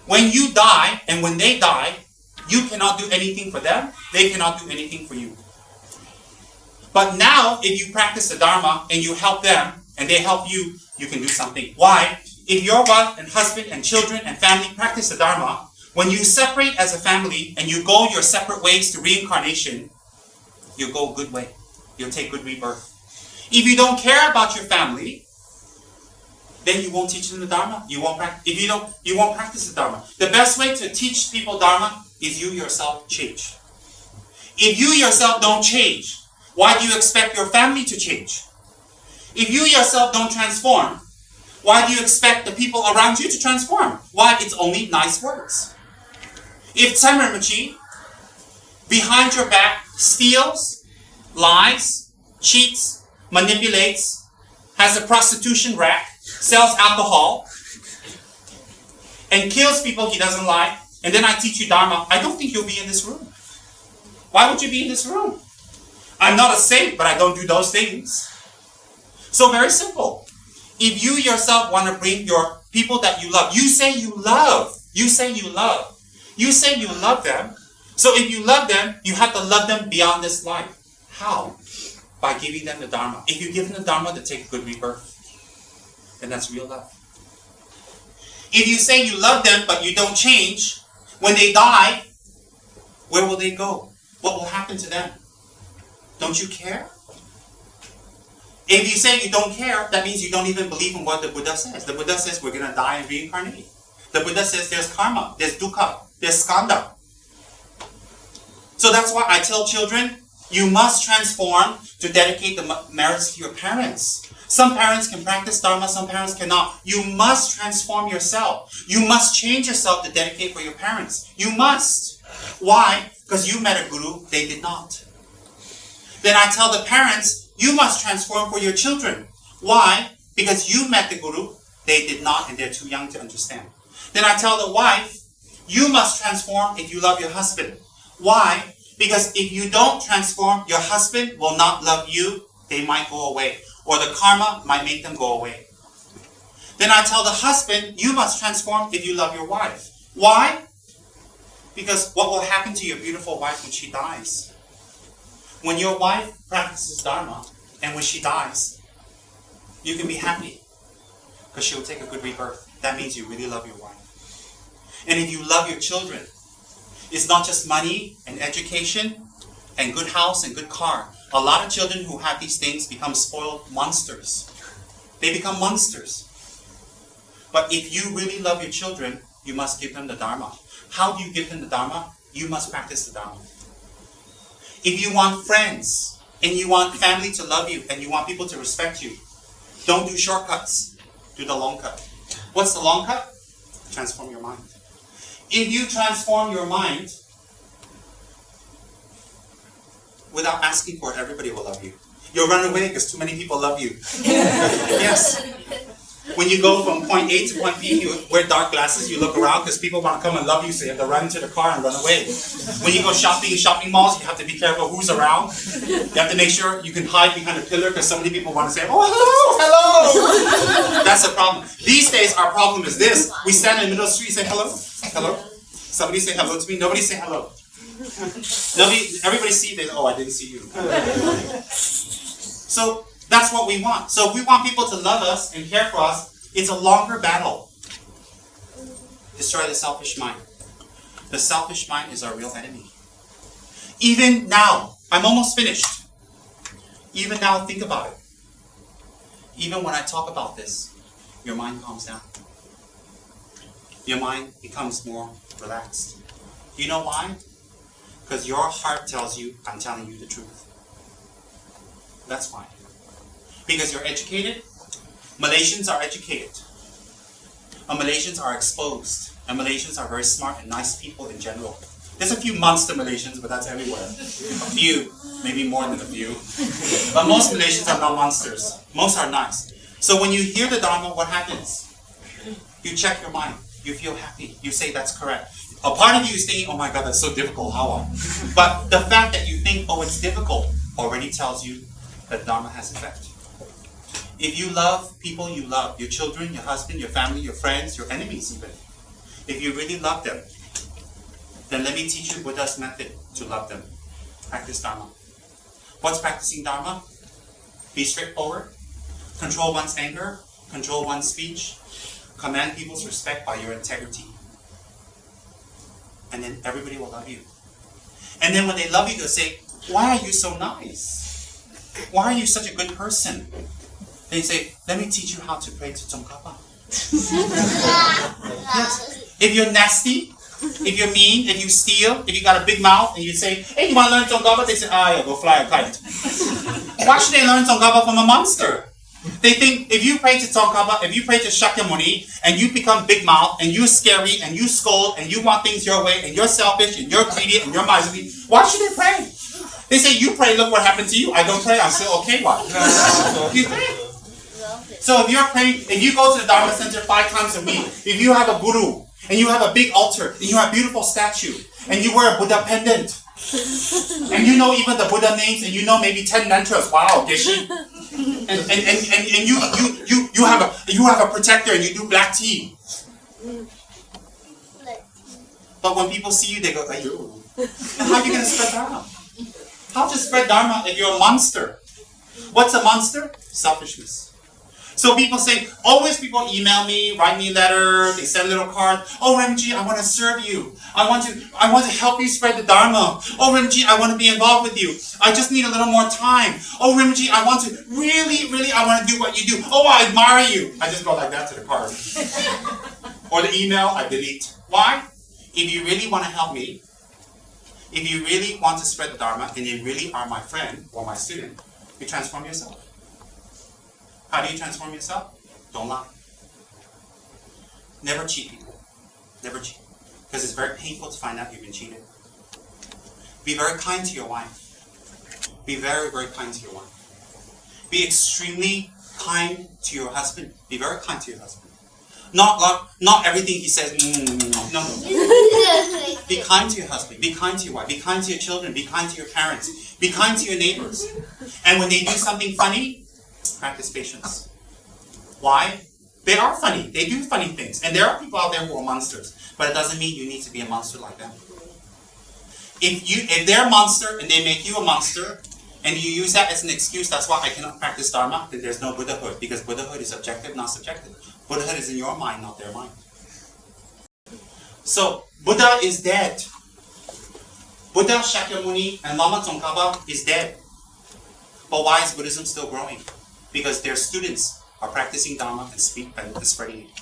When you die and when they die, you cannot do anything for them. They cannot do anything for you. But now, if you practice the Dharma and you help them and they help you, you can do something. Why? If your wife and husband and children and family practice the Dharma, when you separate as a family and you go your separate ways to reincarnation, you'll go a good way. You'll take good rebirth. If you don't care about your family, then you won't teach them the Dharma. You won't practice. You won't practice the Dharma. The best way to teach people Dharma is you yourself change. If you yourself don't change, why do you expect your family to change? If you yourself don't transform, why do you expect the people around you to transform? Why? It's only nice words. If Tsem Rinpoche, behind your back, steals, lies, cheats, manipulates, has a prostitution rack, sells alcohol, and kills people he doesn't like, and then I teach you Dharma, I don't think you'll be in this room. Why would you be in this room? I'm not a saint, but I don't do those things. So very simple. If you yourself want to bring your people that you love, you say you love. You say you love. You say you love them. So if you love them, you have to love them beyond this life. How? By giving them the Dharma. If you give them the Dharma, they take a good rebirth. And that's real love. If you say you love them, but you don't change, when they die, where will they go? What will happen to them? Don't you care? If you say you don't care, that means you don't even believe in what the Buddha says. The Buddha says we're going to die and reincarnate. The Buddha says there's karma, there's dukkha, there's skandha. So that's why I tell children, you must transform to dedicate the merits to your parents. Some parents can practice Dharma, some parents cannot. You must transform yourself. You must change yourself to dedicate for your parents. You must. Why? Because you met a guru, they did not. Then I tell the parents, you must transform for your children. Why? Because you met the guru, they did not, and they're too young to understand. Then I tell the wife, you must transform if you love your husband. Why? Because if you don't transform, your husband will not love you, they might go away. Or the karma might make them go away. Then I tell the husband, you must transform if you love your wife. Why? Because what will happen to your beautiful wife when she dies? When your wife practices Dharma, and when she dies, you can be happy. Because she will take a good rebirth. That means you really love your wife. And if you love your children, it's not just money and education and good house and good car. A lot of children who have these things become spoiled monsters. They become monsters. But if you really love your children, you must give them the Dharma. How do you give them the Dharma? You must practice the Dharma. If you want friends, and you want family to love you, and you want people to respect you, don't do shortcuts. Do the long cut. What's the long cut? Transform your mind. If you transform your mind, without asking for it, everybody will love you. You'll run away because too many people love you. Yes. When you go from point A to point B, you wear dark glasses, you look around because people want to come and love you, so you have to run into the car and run away. When you go shopping in shopping malls, you have to be careful who's around. You have to make sure you can hide behind a pillar because so many people want to say, oh, hello. That's the problem. These days, our problem is this. We stand in the middle of the street and say, hello, hello. Somebody say hello to me. Nobody say hello. Everybody see this. Oh, I didn't see you. So that's what we want. So if we want people to love us and care for us, it's a longer battle. Destroy the selfish mind. The selfish mind is our real enemy. Even now, I'm almost finished. Even now, think about it. Even when I talk about this, your mind calms down. Your mind becomes more relaxed. You know why? Because your heart tells you, I'm telling you the truth. That's why. Because you're educated. Malaysians are educated. And Malaysians are exposed. And Malaysians are very smart and nice people in general. There's a few monster Malaysians, but that's everywhere. A few, maybe more than a few. But most Malaysians are not monsters. Most are nice. So when you hear the Dharma, what happens? You check your mind. You feel happy. You say that's correct. A part of you is thinking, oh my God, that's so difficult. How? But the fact that you think, oh, it's difficult, already tells you that Dharma has effect. If you love people you love, your children, your husband, your family, your friends, your enemies even, if you really love them, then let me teach you Buddha's method to love them. Practice Dharma. What's practicing Dharma? Be straightforward. Control one's anger. Control one's speech. Command people's respect by your integrity. And then everybody will love you. And then when they love you, they'll say, why are you so nice? Why are you such a good person? They say, let me teach you how to pray to Tsongkhapa. Yes. If you're nasty, if you're mean, if you steal, if you got a big mouth, and you say, hey, you want to learn Tsongkhapa? They say, yeah, go fly a kite. Why should they learn Tsongkhapa from a monster? They think if you pray to Tsongkhapa, if you pray to Shakyamuni, and you become big mouth, and you're scary, and you scold, and you want things your way, and you're selfish, and you're greedy, and you're miserly, why should they pray? They say, you pray, look what happened to you. I don't pray, I'm still okay, why? You pray. So if you're praying, if you go to the Dharma Center 5 times a week, if you have a guru, and you have a big altar, and you have a beautiful statue, and you wear a Buddha pendant, and you know even the Buddha names, and you know maybe 10 mantras, wow, Geshe. And you have a protector, and you do black tea. But when people see you, they go, ayo. How are you going to spread Dharma? How to spread Dharma if you're a monster? What's a monster? Selfishness. So people say, always people email me, write me a letter, they send little cards. Oh, Rinpoche, I want to serve you. I want to help you spread the Dharma. Oh, Rinpoche, I want to be involved with you. I just need a little more time. Oh, Rinpoche, I want to, really, I want to do what you do. Oh, I admire you. I just go like that to the card. Or the email, I delete. Why? If you really want to help me, if you really want to spread the Dharma, and you really are my friend or my student, you transform yourself. How do you transform yourself? Don't lie. Never cheat people. Never cheat. Because it's very painful to find out you've been cheated. Be very kind to your wife. Be very, very kind to your wife. Be extremely kind to your husband. Be very kind to your husband. Not everything he says, no. Be kind to your husband. Be kind to your wife. Be kind to your children. Be kind to your parents. Be kind to your neighbors. And when they do something funny, practice patience. Why? They are funny. They do funny things. And there are people out there who are monsters. But it doesn't mean you need to be a monster like them. If they're a monster and they make you a monster, and you use that as an excuse, that's why I cannot practice Dharma, then there's no Buddhahood. Because Buddhahood is objective, not subjective. Buddhahood is in your mind, not their mind. So, Buddha is dead. Buddha, Shakyamuni, and Lama Tsongkhapa is dead. But why is Buddhism still growing? Because their students are practicing Dharma and spreading it.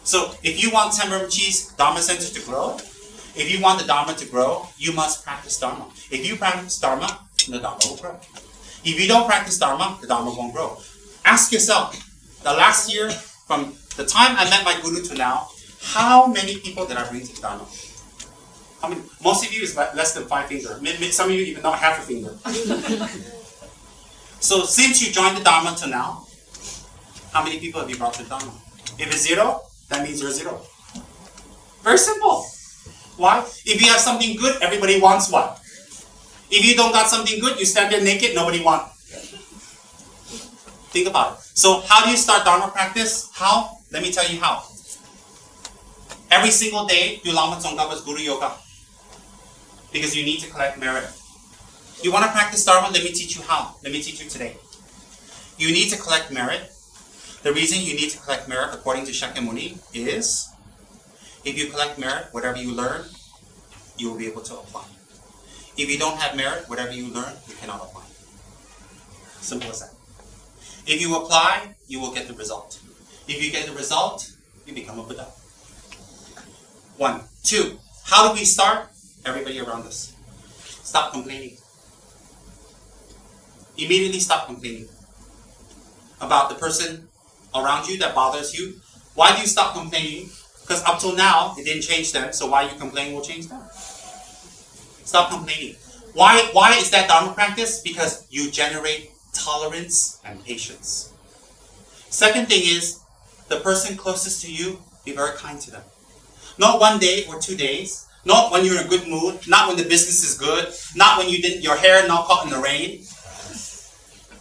So if you want Tsem Rinpoche's Dharma Center to grow, if you want the Dharma to grow, you must practice Dharma. If you practice Dharma, the Dharma will grow. If you don't practice Dharma, the Dharma won't grow. Ask yourself, the last year, from the time I met my Guru to now, how many people did I bring to the Dharma? How many? Most of you is less than 5 fingers. Some of you even not half a finger. So since you joined the Dharma till now, how many people have you brought to the Dharma? If it's 0, that means you're 0. Very simple. Why? If you have something good, everybody wants what? If you don't got something good, you stand there naked, nobody wants. Think about it. So how do you start Dharma practice? How? Let me tell you how. Every single day, do Lama Tsongkhapa's Guru Yoga. Because you need to collect merit. You want to practice Dharma? Let me teach you how. Let me teach you today. You need to collect merit. The reason you need to collect merit, according to Shakyamuni, is if you collect merit, whatever you learn, you will be able to apply. If you don't have merit, whatever you learn, you cannot apply. Simple as that. If you apply, you will get the result. If you get the result, you become a Buddha. 1. 2. How do we start? Everybody around us. Stop complaining. Immediately stop complaining about the person around you that bothers you. Why do you stop complaining? Because up till now, it didn't change them, so why you complain will change them. Stop complaining. Why is that Dharma practice? Because you generate tolerance and patience. Second thing is, the person closest to you, be very kind to them. Not 1 day or 2 days. Not when you're in a good mood. Not when the business is good. Not when your hair not caught in the rain.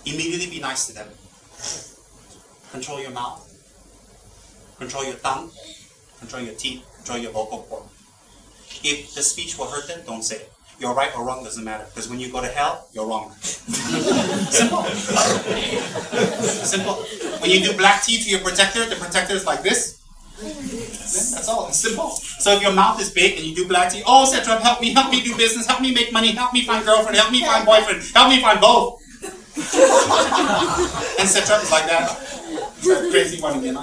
Immediately be nice to them. Control your mouth. Control your tongue. Control your teeth. Control your vocal cord. If the speech will hurt them, don't say it. You're right or wrong doesn't matter. Because when you go to hell, you're wrong. Simple. Simple. When you do black tea to your protector, the protector is like this. That's all. It's simple. So if your mouth is big and you do black tea, oh, Satrap, help me do business, help me make money, help me find girlfriend, help me find boyfriend, help me find both. And Satrap is like that. That crazy one again.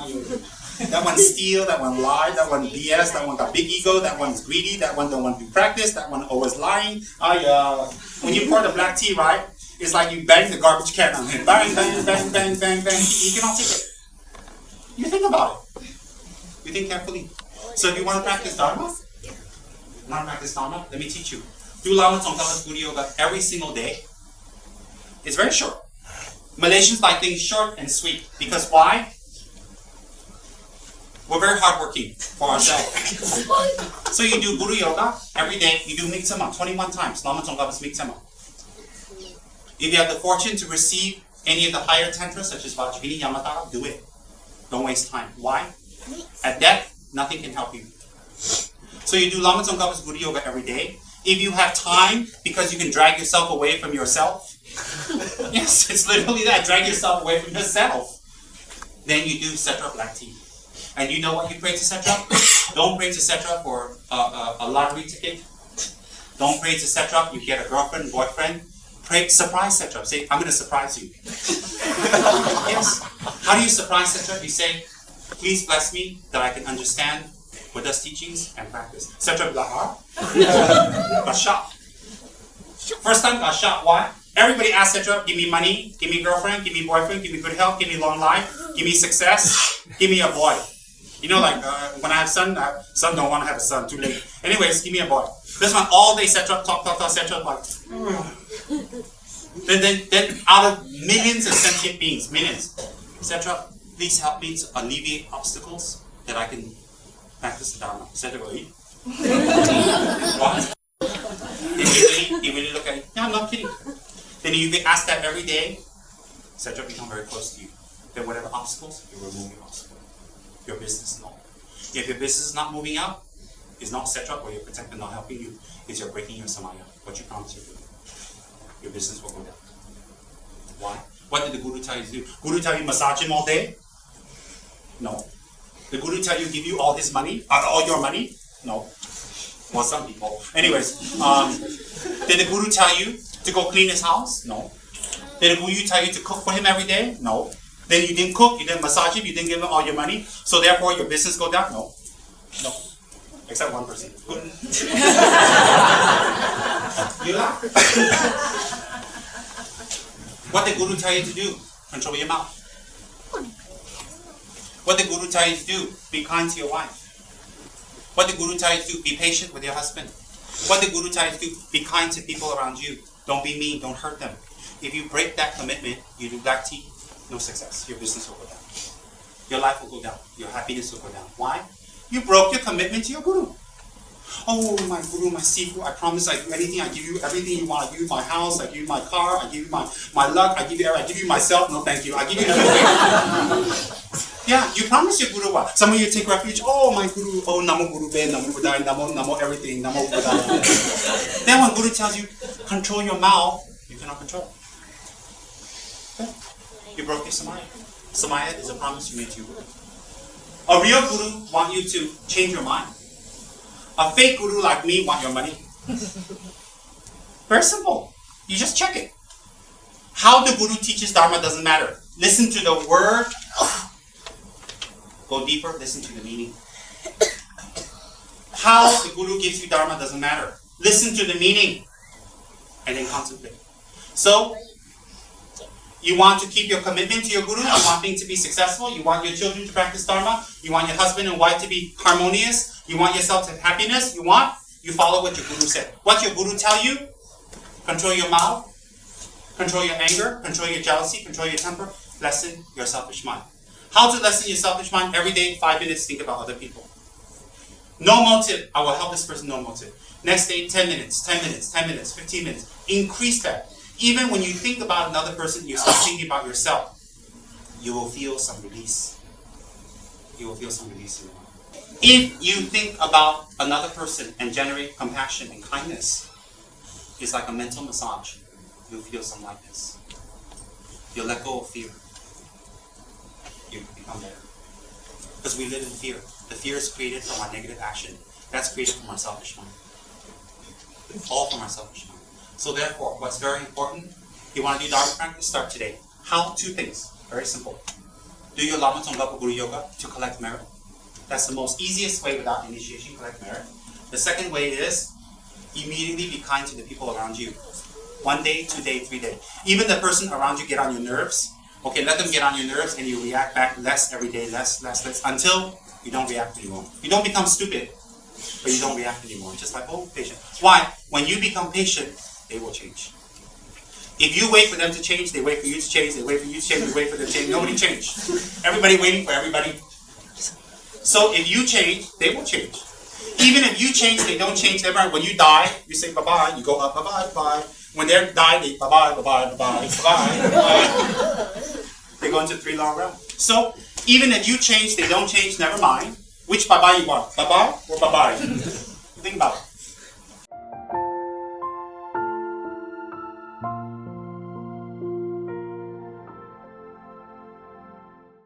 That one steal, that one lie, that one BS, that one got big ego, that one's greedy, that one don't want to do practice, that one always lying. When you pour the black tea, right, it's like you bang the garbage can on him. Bang, bang, bang, bang, bang, bang. You cannot take it. You think about it. You think carefully. So if you want to practice Dharma, let me teach you. Do Lama Tsongkhapa's Guru Yoga every single day. It's very short. Malaysians like things short and sweet. Because why? We're very hardworking for ourselves. So you do Guru Yoga every day. You do Miksema 21 times. Lama Tsongkhapa's Miksema. If you have the fortune to receive any of the higher tantras, such as Vajrayana, Yamata, do it. Don't waste time. Why? At death, nothing can help you. So you do Lama Tsongkhapa's Guru Yoga every day. If you have time, because you can drag yourself away from yourself. Yes, it's literally that. Drag yourself away from yourself. Then you do Setra Black Tea. And you know what you pray to Setra? Don't pray to Setra for a lottery ticket. Don't pray to Setra, you get a girlfriend, boyfriend. Pray, surprise Setra. Say, I'm going to surprise you. Yes. How do you surprise Setra? You say, please bless me that I can understand Buddha's teachings and practice. Setra got shocked. First time got shocked. Why? Everybody asked Setra, give me money, give me girlfriend, give me boyfriend, give me good health, give me long life, give me success, give me a boy. You know, like when I have son don't want to have a son, too late. Anyways, give me a boy. This one all day Setra, talk, Setra, like. Then out of millions of sentient beings, millions, Setra, please help me to alleviate obstacles that I can practice the Dharma. Setra will eat. What? He really look at it. No, I'm not kidding. Then you ask that every day, Setra become very close to you. Then whatever obstacles, you remove your obstacle. Your business not. If your business is not moving up, it's not Setra or your protector not helping you, it's you're breaking your samaya, what you promised you to do. Your business will go down. Why? What did the Guru tell you to do? Guru tell you massage him all day? No. The Guru tell you give you all his money? All your money? No. Well, some people. Anyways, did the Guru tell you to go clean his house? No. Did the Guru tell you to cook for him every day? No. Then you didn't cook, you didn't massage him, you didn't give him all your money, so therefore your business go down? No. No. Except one person. Good. You laugh. What did Guru tell you to do? Control your mouth. What did Guru tell you to do? Be kind to your wife. What did Guru tell you to do? Be patient with your husband. What did Guru tell you to do? Be kind to people around you. Don't be mean, don't hurt them. If you break that commitment, you do black tea, no success. Your business will go down. Your life will go down. Your happiness will go down. Why? You broke your commitment to your Guru. Oh, my Guru, my Sifu, I promise I do anything. I give you everything you want. I give you my house. I give you my car. I give you my luck. I give you myself. No, thank you. I give you everything. Yeah, you promise your Guru what? Some of you take refuge, oh my Guru, oh Namo Guru Be, Namo Buddha, Namo everything, Namo Buddha. Then when Guru tells you, control your mouth, you cannot control. Okay? You broke your Samaya. Samaya is a promise you made to your Guru. A real Guru want you to change your mind. A fake Guru like me want your money. Very simple. You just check it. How the Guru teaches Dharma doesn't matter. Listen to the word. Go deeper, listen to the meaning. How the Guru gives you Dharma doesn't matter. Listen to the meaning and then contemplate. So, you want to keep your commitment to your Guru, you want things to be successful, you want your children to practice Dharma, you want your husband and wife to be harmonious, you want yourself to have happiness, you follow what your Guru said. What your Guru tell you, control your mouth, control your anger, control your jealousy, control your temper, lessen your selfish mind. How to lessen your selfish mind? Every day, 5 minutes, think about other people. No motive. I will help this person, no motive. Next day, 10 minutes, 10 minutes, 10 minutes, 15 minutes. Increase that. Even when you think about another person, you start thinking about yourself. You will feel some release. You will feel some release in your mind. If you think about another person and generate compassion and kindness, it's like a mental massage. You'll feel some lightness. You'll let go of fear. You become better. Because we live in fear. The fear is created from our negative action. That's created from our selfish mind. All from our selfish mind. So therefore, what's very important, you want to do Dharma practice, start today. How? 2 things. Very simple. Do your Lama Tsongkhapa Guru Yoga to collect merit. That's the most easiest way without initiation, collect merit. The second way is immediately be kind to the people around you. 1 day, 2 days, 3 days. Even the person around you get on your nerves. Okay, let them get on your nerves and you react back less every day, less, until you don't react anymore. You don't become stupid, but you don't react anymore. Just like, oh, patient. Why? When you become patient, they will change. If you wait for them to change, they wait for you to change, they wait for you to change, they wait for them to change. Nobody changed. Everybody waiting for everybody. So if you change, they will change. Even if you change, they don't change. When you die, you say bye-bye, you go up, bye-bye, bye. When they die, they bye-bye, bye-bye, bye-bye, bye-bye, bye. They go into 3 long rounds. So, even if you change, they don't change, never mind. Which bye-bye you want? Bye-bye or bye-bye? Think about it.